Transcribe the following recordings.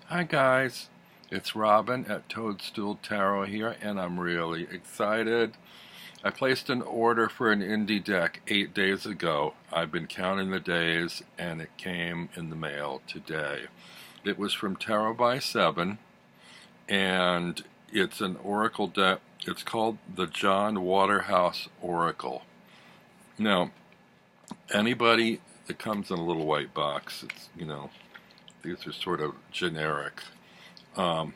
Hi guys, it's Robin at Toadstool Tarot here, and I'm really excited. I placed an order for an indie deck 8 days ago. I've been counting the days, and it came in the mail today. It was from Tarot by 7, and it's an oracle deck. It's called the John Waterhouse Oracle. Now, anybody, it comes in a little white box. These are sort of generic. I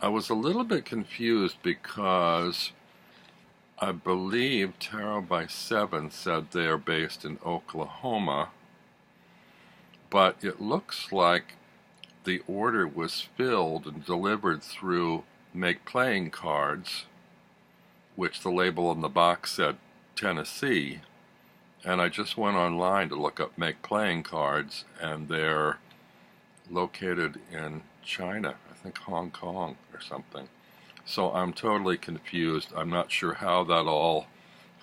was a little bit confused because I believe Tarot by 7 said they are based in Oklahoma, but it looks like the order was filled and delivered through Make Playing Cards, which the label on the box said Tennessee, and I just went online to look up Make Playing Cards, and they're located in China, I think Hong Kong or something. So I'm totally confused. I'm not sure how that all,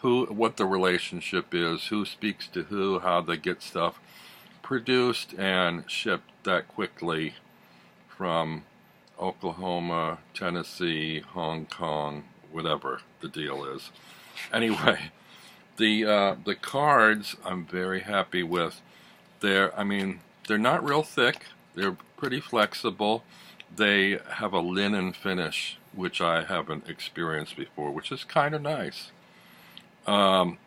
what the relationship is, who speaks to who, how they get stuff produced and shipped that quickly from Oklahoma, Tennessee, Hong Kong, whatever the deal is. Anyway, the cards I'm very happy with. They're not real thick. They're pretty flexible. They have a linen finish, which I haven't experienced before, which is kind of nice. When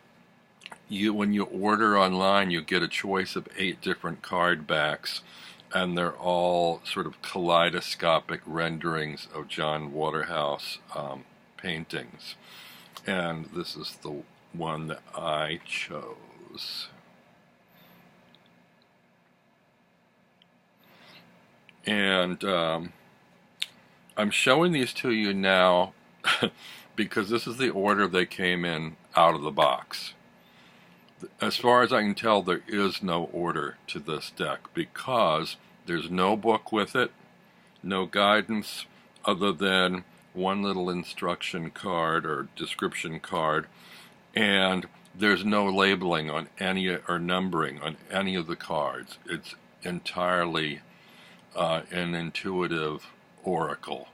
you order online, you get a choice of 8 different card backs, and they're all sort of kaleidoscopic renderings of John Waterhouse paintings. And this is the one that I chose. And I'm showing these to you now because this is the order they came in out of the box. As far as I can tell, there is no order to this deck because there's no book with it, no guidance other than one little instruction card or description card, and there's no labeling on any or numbering on any of the cards. It's entirely an intuitive oracle,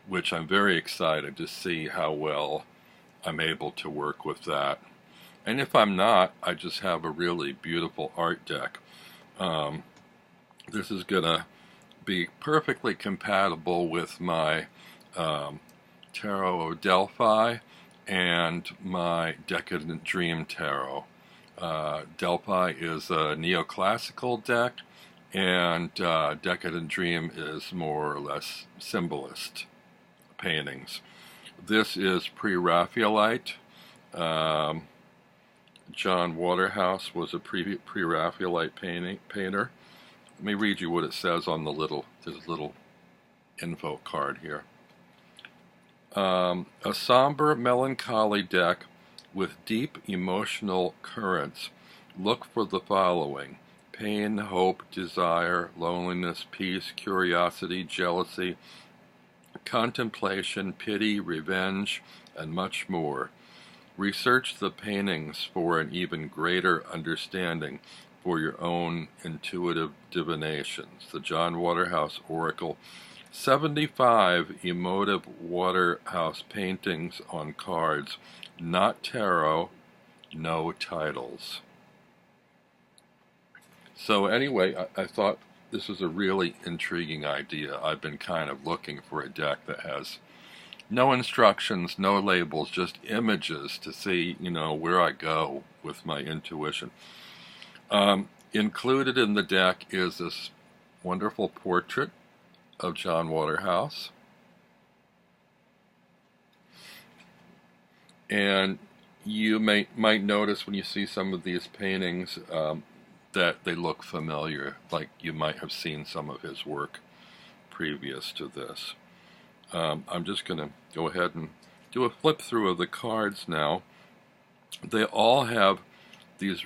which I'm very excited to see how well I'm able to work with that. And if I'm not, I just have a really beautiful art deck. This is going to be perfectly compatible with my Tarot of Delphi and my Decadent Dream Tarot. Delphi is a neoclassical deck, and Decadent Dream is more or less symbolist paintings. This is pre-Raphaelite. John Waterhouse was a pre-Raphaelite painter. Let me read you what it says on there's a little info card here. A somber, melancholy deck with deep emotional currents. Look for the following: pain, hope, desire, loneliness, peace, curiosity, jealousy, contemplation, pity, revenge, and much more. Research the paintings for an even greater understanding for your own intuitive divinations. The John Waterhouse Oracle. 75 emotive Waterhouse paintings on cards, not tarot, no titles. So anyway, I thought this was a really intriguing idea. I've been kind of looking for a deck that has no instructions, no labels, just images to see, where I go with my intuition. Included in the deck is this wonderful portrait of John Waterhouse. And you might notice when you see some of these paintings that they look familiar, like you might have seen some of his work previous to this. I'm just going to go ahead and do a flip through of the cards now. They all have these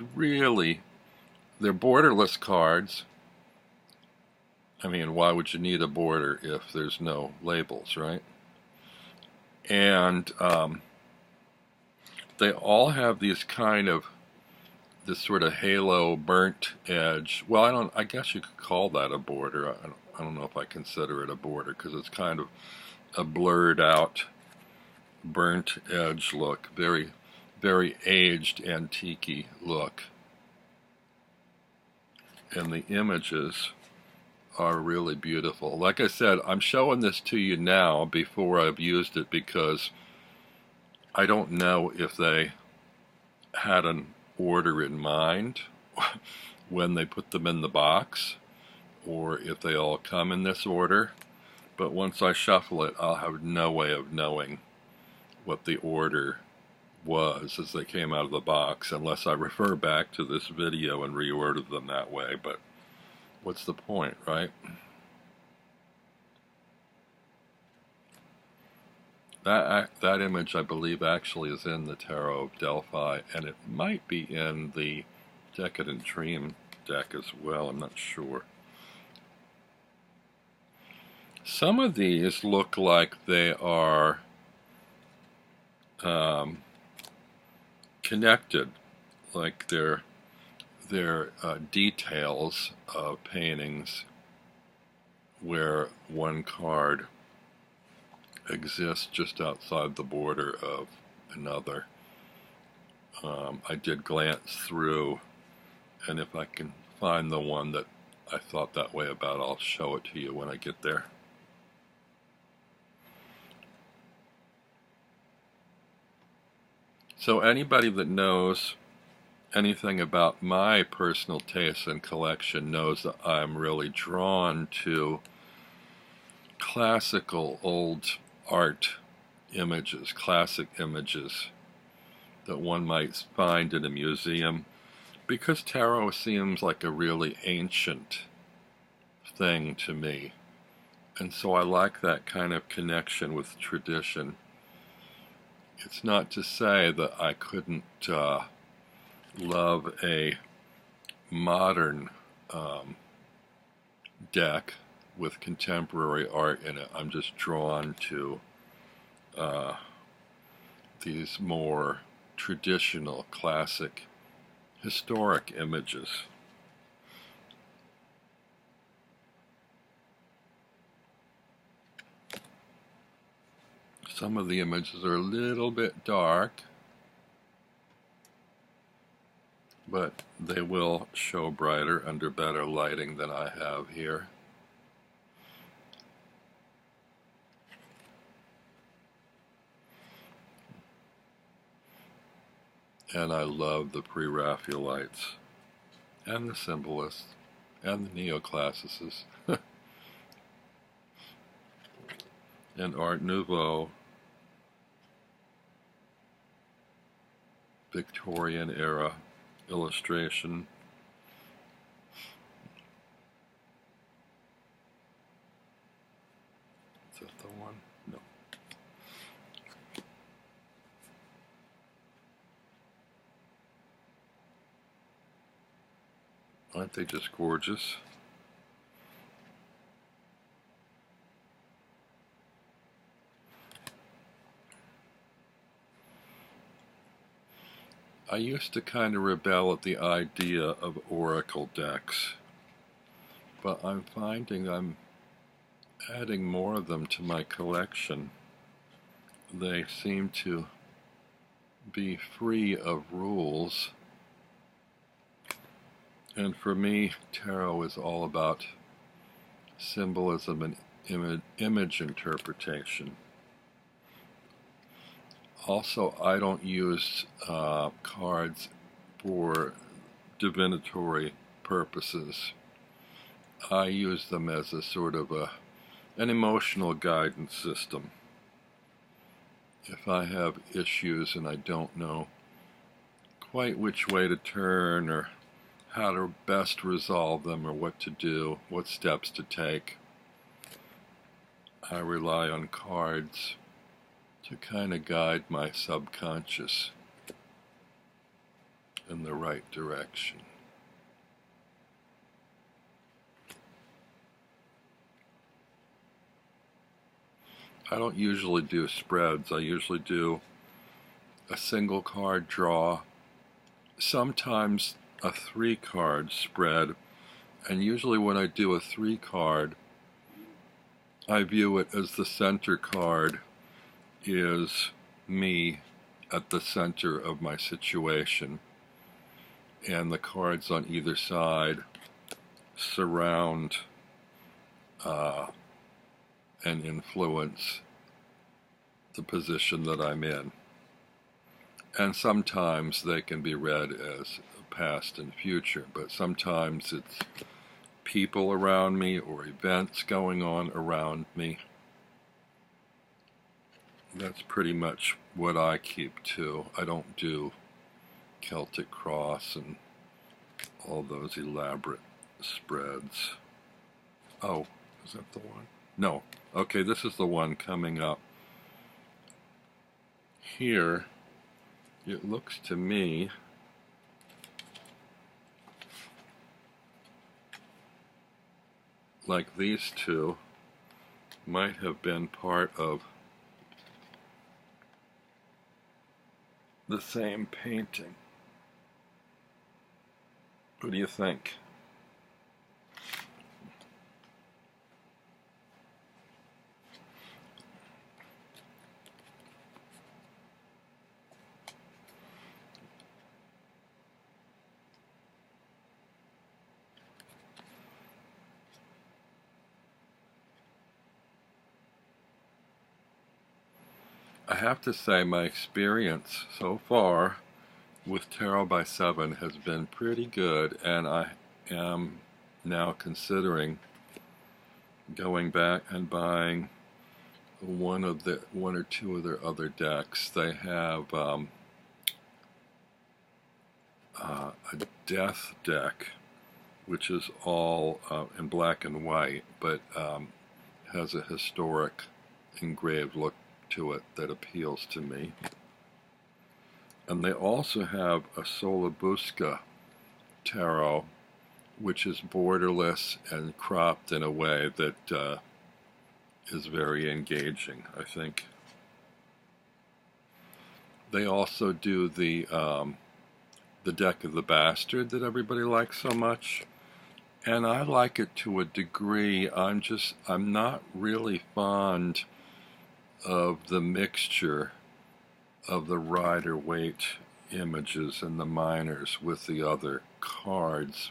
they're borderless cards. I mean, why would you need a border if there's no labels, right? And they all have these kind of this sort of halo burnt edge. Well, I guess you could call that a border. I don't know if I consider it a border because it's kind of a blurred out burnt edge look, very, very aged antique-y look. And the images are really beautiful. Like I said, I'm showing this to you now before I've used it because I don't know if they had an order in mind when they put them in the box or if they all come in this order. But once I shuffle it, I'll have no way of knowing what the order was as they came out of the box unless I refer back to this video and reorder them that way. But what's the point, right? That image, I believe, actually is in the Tarot of Delphi, and it might be in the Decadent Dream deck as well. I'm not sure. Some of these look like they are connected, like they're details of paintings where one card exists just outside the border of another. I did glance through, and if I can find the one that I thought that way about, I'll show it to you when I get there. So anybody that knows anything about my personal taste and collection knows that I'm really drawn to classical old art images, classic images that one might find in a museum, because tarot seems like a really ancient thing to me. And so I like that kind of connection with tradition. It's not to say that I couldn't love a modern deck with contemporary art in it. I'm just drawn to these more traditional, classic, historic images. Some of the images are a little bit dark, but they will show brighter under better lighting than I have here. And I love the pre-Raphaelites, and the symbolists, and the neoclassicists, and Art Nouveau, Victorian era illustration. Is that the one? No. Aren't they just gorgeous? I used to kind of rebel at the idea of oracle decks, but I'm finding I'm adding more of them to my collection. They seem to be free of rules. And for me, tarot is all about symbolism and image interpretation. Also, I don't use cards for divinatory purposes. I use them as a sort of an emotional guidance system. If I have issues and I don't know quite which way to turn or how to best resolve them or what to do, what steps to take, I rely on cards to kind of guide my subconscious in the right direction. I don't usually do spreads. I usually do a single card draw sometimes a 3-card spread, and usually when I do a 3-card, I view it as the center card is me at the center of my situation, and the cards on either side surround and influence the position that I'm in. And sometimes they can be read as past and future, but sometimes it's people around me or events going on around me. That's pretty much what I keep to. I don't do Celtic Cross and all those elaborate spreads. Oh, is that the one? No. Okay, this is the one coming up. Here, it looks to me like these two might have been part of the same painting. What do you think? I have to say my experience so far with Tarot by 7 has been pretty good, and I am now considering going back and buying one or two of their other decks. They have a death deck, which is all in black and white, but has a historic engraved look to it that appeals to me. And they also have a Solabusca tarot, which is borderless and cropped in a way that is very engaging, I think. They also do the Deck of the Bastard that everybody likes so much, and I like it to a degree. I'm not really fond of the mixture of the Rider-Waite images and the minors with the other cards.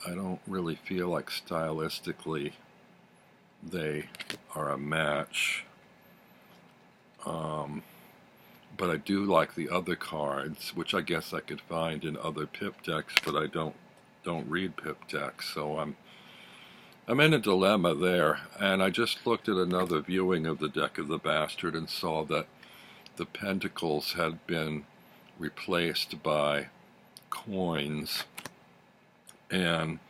I don't really feel like stylistically they are a match. But I do like the other cards, which I guess I could find in other pip decks, but I don't read pip decks, so I'm in a dilemma there. And I just looked at another viewing of the Deck of the Bastard and saw that the pentacles had been replaced by coins, and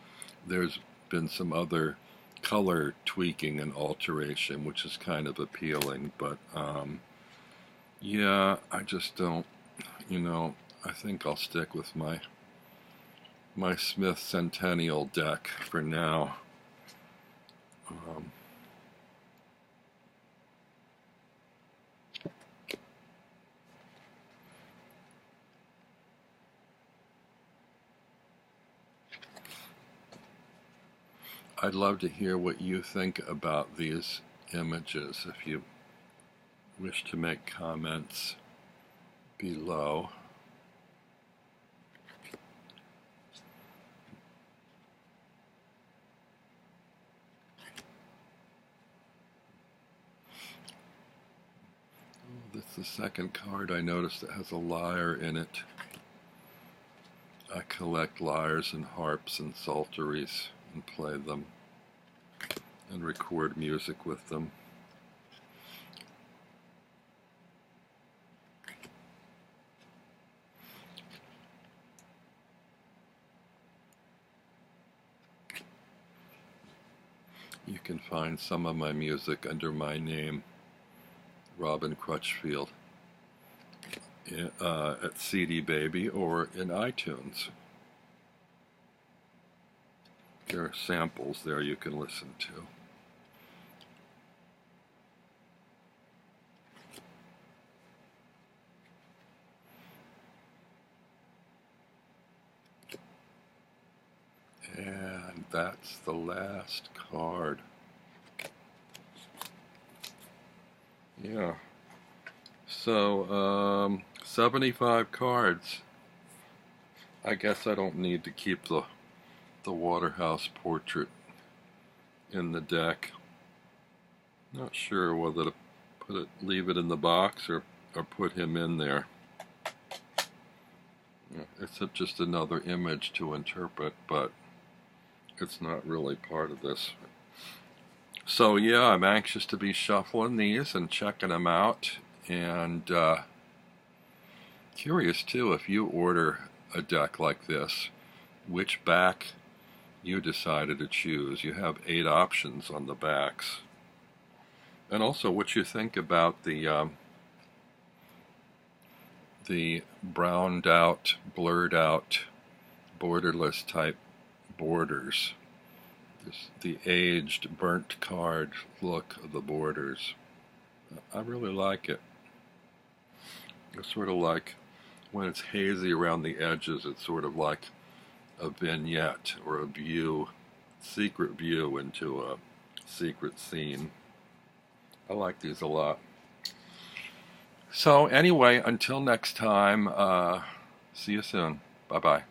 there's been some other color tweaking and alteration, which is kind of appealing, but yeah, I just don't, I think I'll stick with my Smith Centennial deck for now. I'd love to hear what you think about these images if you wish to make comments below. This is the second card I noticed that has a lyre in it. I collect lyres and harps and psalteries and play them and record music with them. You can find some of my music under my name, Robin Crutchfield, at CD Baby or in iTunes. There are samples there you can listen to. the last card. Yeah. So, 75 cards. I guess I don't need to keep the Waterhouse portrait in the deck. Not sure whether to leave it in the box or put him in there. It's just another image to interpret, but it's not really part of this. So yeah, I'm anxious to be shuffling these and checking them out, and curious too, if you order a deck like this, which back you decided to choose. You have 8 options on the backs. And also what you think about the browned out, blurred out, borderless type borders. The aged, burnt card look of the borders. I really like it. It's sort of like, when it's hazy around the edges, it's sort of like a vignette or a view, secret view into a secret scene. I like these a lot. So anyway, until next time, see you soon. Bye-bye.